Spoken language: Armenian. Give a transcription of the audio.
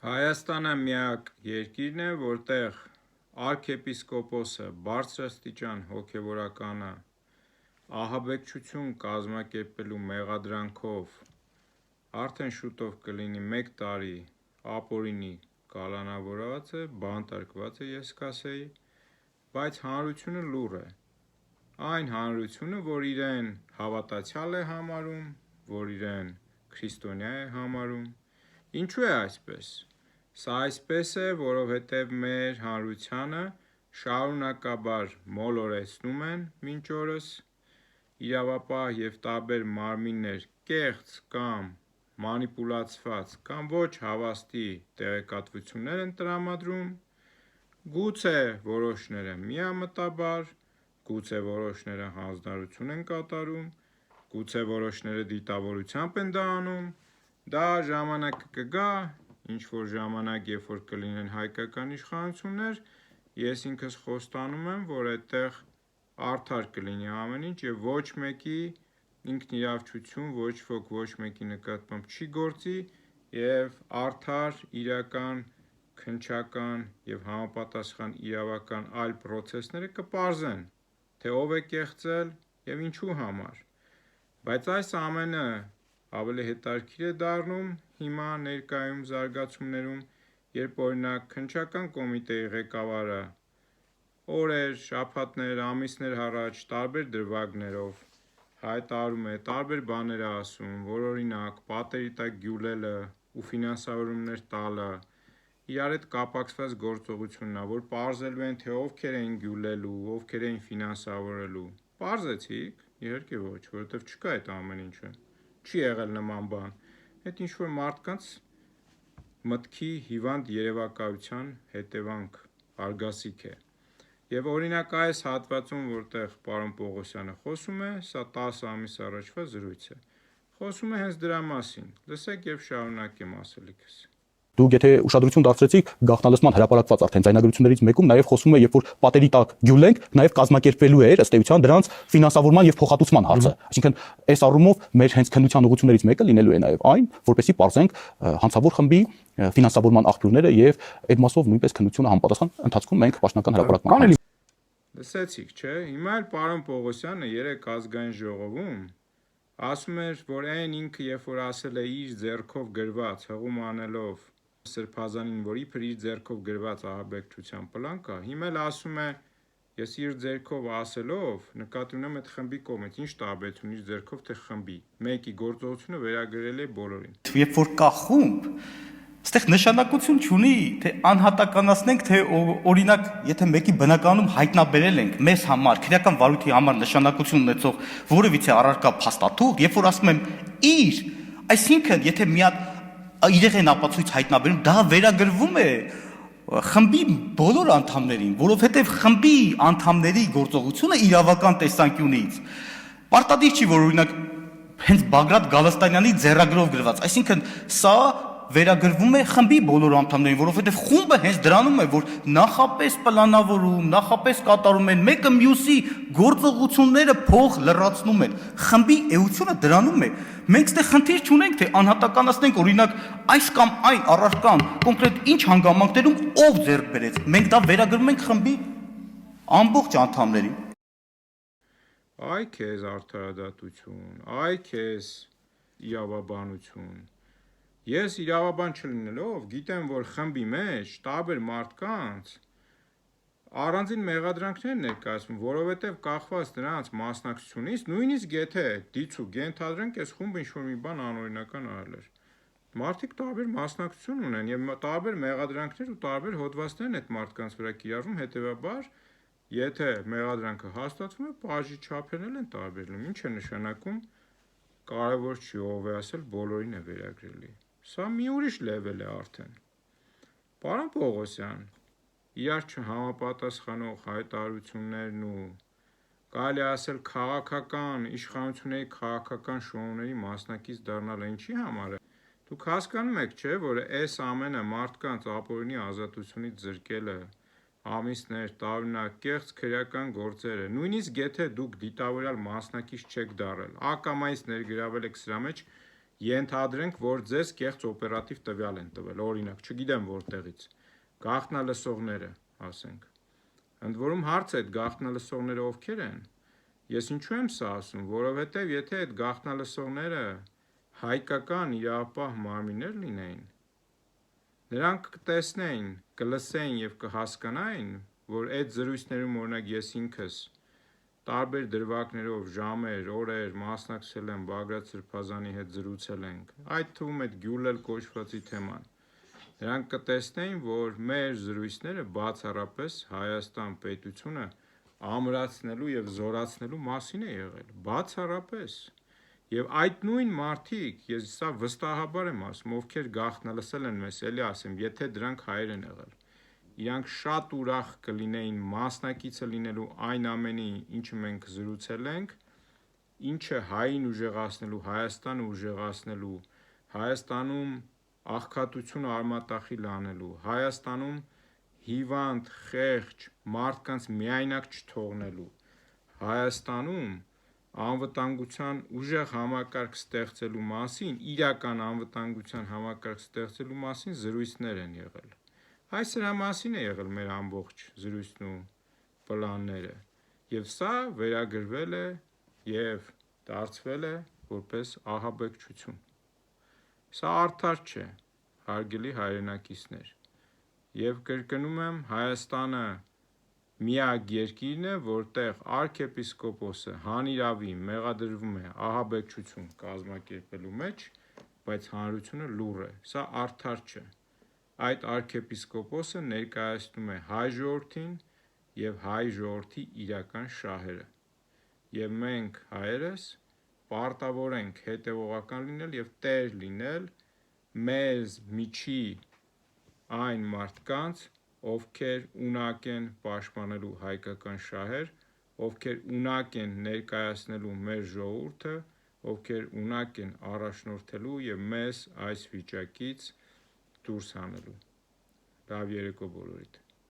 Հայաստանը միակ երկիրն է, որտեղ արքեպիսկոպոսը բարձրաստիճան հոգևորականը ահաբեկչություն կազմակերպելու մեղադրանքով արդեն շուտով կլինի 1 տարի ապօրինի կալանավորված է, բանտարկված է ես կասեի, բայց հանրությունը լուռ է, այն հանրությունը, որ իրեն հավատացյալ է համարում, որ իրեն քրիստոնյա է համարում, ինչու է այսպես, սա այսպես է, որովհետև մեր հանրությանը շարունակաբար մոլորեցնում են մինչ օրս, իրավապահ և տարբեր մարմիններ կեղծ կամ մանիպուլացված կամ ոչ հավաստի տեղեկատվություններ են տրամադրում, գուցե որոշները միամտաբար, գուցե որոշները հանձնարարություն են կատարում, գուցե որոշները դիտավորությամբ են դա անում, դա ժամանակը կգա, ինչ-որ ժամանակ, երբ որ կլինեն հայկական իշխանություններ, ես ինքս խոստանում եմ, որ այդտեղ արդար կլինի ամեն ինչ և ոչ մեկի ինքնիրավչություն, ոչ ոք ոչ մեկի նկատմամբ չի գործի և արդար, իրական, քննչական և համապատասխան իրավական այլ պրոցեսները կպարզեն, թե ով է կեղծել և ինչու համար, բայց այս ամենը ավելի հետաքրքիր է դառնում հիմա ներկայում զարգացումներում, երբ օրինակ քննչական կոմիտեի ղեկավարը օրեր, շաբաթներ, ամիսներ առաջ տարբեր դրվագներով հայտարարում է, տարբեր բաներ է ասում, որ օրինակ պատերի տակ գյուլելը ու ֆինանսավորումներ տալը իրար հետ կապակցված գործողությունն է, որ պարզելու են, թե ովքեր էին գյուլելու, ովքեր էին ֆինանսավորելու, պարզեցի՞ք, իհարկե ոչ, որովհետև չկա այդ ամեն ինչը, չի եղել նման բան, այդ ինչ-որ մարդկանց մտքի հիվանդ երևակայության հետևանք, արգասիք է, և օրինակ այս հատվածում, որտեղ պարոն Պողոսյանը խոսում է, սա 10 ամիս առաջվա զրույց է, խոսում է հենց դրա մասին, լսեք և շարունակեմ ասելիքս: Դուք եթե ուշադրություն դարձրեցիք գաղտնալսման հրապարակված արդեն ձայնագրություններից մեկում նաև խոսվում է, երբ որ պատերի տակ գյուլենք, նաև կազմակերպվելու էր ըստ էության դրանց ֆինանսավորման եւ փոխհատուցման հարցը։ Այսինքն այս առումով մեր հենց քննության ուղղություններից մեկը լինելու է նաև այն, որպեսզի պարզենք հանցավոր խմբի ֆինանսավորման աղբյուրները եւ այդ մասով նույնպես քննությունը համապատասխան ընթացքում մենք պաշտոնական հրապարակման։ Լսեցիք, չէ՞, հիմա էլ պարոն Պողոսյանը երեք ազգային ժողովում ասում էր, որ այն ինքը երբ որ ասել է իր ձեռքով գրված հղում անելով Սրբազանին, որ իբր իր ձեռքով գրված ահաբեկչության պլան կա, հիմա էլ ասում է, ես իր ձեռքով ասելով նկատի ունեմ այդ խմբի կողմից, ինչ տարբերություն իր ձեռքով թե խմբի, մեկի գործողությունը վերագրել է բոլորին։ Երբ որ կա խումբ, այստեղ նշանակություն չունի, թե անհատականացնենք, թե օրինակ, եթե մեկի բնականում հայտնաբերել ենք մեզ համար, քրեական վարույթի համար նշանակություն ունեցող որևիցե առարկա փաստաթուղթ, երբ որ ասում եմ իր, այսինքն եթե մի հատ իրեղեն ապացույց հայտնաբերում, դա վերագրվում է խմբի բոլոր անդամներին, որովհետև խմբի անդամների գործողությունը իրավական տեսանկյունից պարտադիր չի, որ օրինակ հենց Բագրատ Գալստանյանի ձեռագրով գրված, այսինքն սա վերագրվում է խմբի բոլոր անդամներին, որովհետև խումբը հենց դրանում է, որ նախապես պլանավորում, նախապես կատարում են, մեկը մյուսի գործողությունները փող լրացնում են, խմբի էությունը դրանում է, մենք ստեղ խնդիր չունենք, թե անհատականացնենք օրինակ այս կամ այն առարկան կոնկրետ ինչ հանգամանքներում ով ձեռք բերեց, մենք դա վերագրում ենք խմբի ամբողջ անդամներին։ Այ քեզ արդարադատություն, այ քեզ իրավաբանություն, ես իրավաբան չլինելով գիտեմ, որ խմբի մեջ տարբեր մարդկանց առանձին մեղադրանքներ ներկայացվում, որովհետև կախված նրանց մասնակցությունից, նույնիսկ եթե դիցուք ենթադրենք այս խումբը ինչ-որ մի բան անօրինական արել էր, մարդիկ տարբեր մասնակցություն ունեն և տարբեր մեղադրանքներ ու տարբեր հոդվածներ են այդ մարդկանց վրա կիրառվում, հետևաբար եթե մեղադրանքը հաստատվում է, բաժի չափերն էլ են տարբերվում, ինչ է նշանակում, կարևոր չի ով է ասել, բոլորին է վերագրելի, սա մի ուրիշ լեվել է արդեն, պարոն Պողոսյան, իրար չհամապատասխանող հայտարարություններն ու կարելի ասել քաղաքական, իշխանությունների քաղաքական շոուների մասնակից դառնալը ինչի համար է, դուք հասկանում եք, չէ, որ այս ամենը մարդկանց ապօրինի ազատությունից զրկելը, ամիսներ, տարօրինակ, կեղծ քրեական գործեր է, նույնիսկ եթե դուք դիտավորյալ մասնակից չեք դառել, ակամայից ներգրավել եք սրա մեջ, Ենթադրենք, որ ձեզ կեղծ օպերատիվ տվյալ են տվել, օրինակ, չգիտեմ որտեղից, գաղտնալսողները, ասենք։ Ընդ որում հարց է, այդ գաղտնալսողները ովքեր են։ Ես ինչու եմ սա ասում, որովհետև եթե այդ գաղտնալսողները հայկական իրավապահ մարմիններ լինեին, նրանք կտեսնեին, կլսեին եւ կհասկանային, որ այդ զրույցներում օրինակ ես ինքս տարբեր դրվագներով ժամեր, օրեր մասնակցել եմ Բագրատ Սրբազանի հետ զրուցել ենք, այդ թվում այդ Գյուլել կոչվածի թեման։ Նրանք կտեսնեին, որ մեր զրույցները բացառապես Հայաստան պետությունը ամրացնելու եւ զորացնելու մասին է եղել, բացառապես։ Եվ այդ նույն մարդիկ, ես սա վստահաբար եմ ասում, ովքեր գաղտնալսել են մեզ, էլի ասեմ, եթե դրանք հայեր են եղել, իրանք շատ ուրախ կլինեին մասնակիցը լինելու այն ամենի, ինչը մենք զրուցել ենք, ինչը հային ուժեղացնելու, Հայաստանը ուժեղացնելու, Հայաստանում աղքատությունը արմատախիլ անելու, Հայաստանում հիվանդ, խեղճ մարդկանց միայնակ չթողնելու, Հայաստանում անվտանգության ուժեղ համակարգ ստեղծելու մասին, իրական անվտանգության համակարգ ստեղծելու մասին զրույցներ են եղել։ Այս սրա մասին է եղել մեր ամբողջ զրույցն ու պլանները, եւ սա վերագրվել է եւ դարձվել է որպես ահաբեկչություն։ Սա արդար չէ, հարգելի հայրենակիցներ, եւ կրկնում եմ, Հայաստանը միակ երկիրն է, որտեղ arczepiskopos-ը հանիրավի մեղադրվում է ահաբեկչություն կազմակերպելու մեջ, բայց հանրությունը լուռ է, սա արդար չէ։ Այդ arczepiskopos-ը ներկայացնում է հայ ժողովրդին եւ հայ ժողովրդի իրական շահերը։ Եվ մենք հայերս պարտավոր ենք հետևողական լինել եւ տեր լինել մեզ միջի այն մարդկանց, ովքեր ունակ են պաշտպանելու հայկական շահեր, ովքեր ունակ են ներկայացնելու մեր ժողովուրդը, ովքեր ունակ են առաջնորդելու եւ մեզ այս վիճակից դուրս հանելու։ Լավ երեկո բոլորիդ։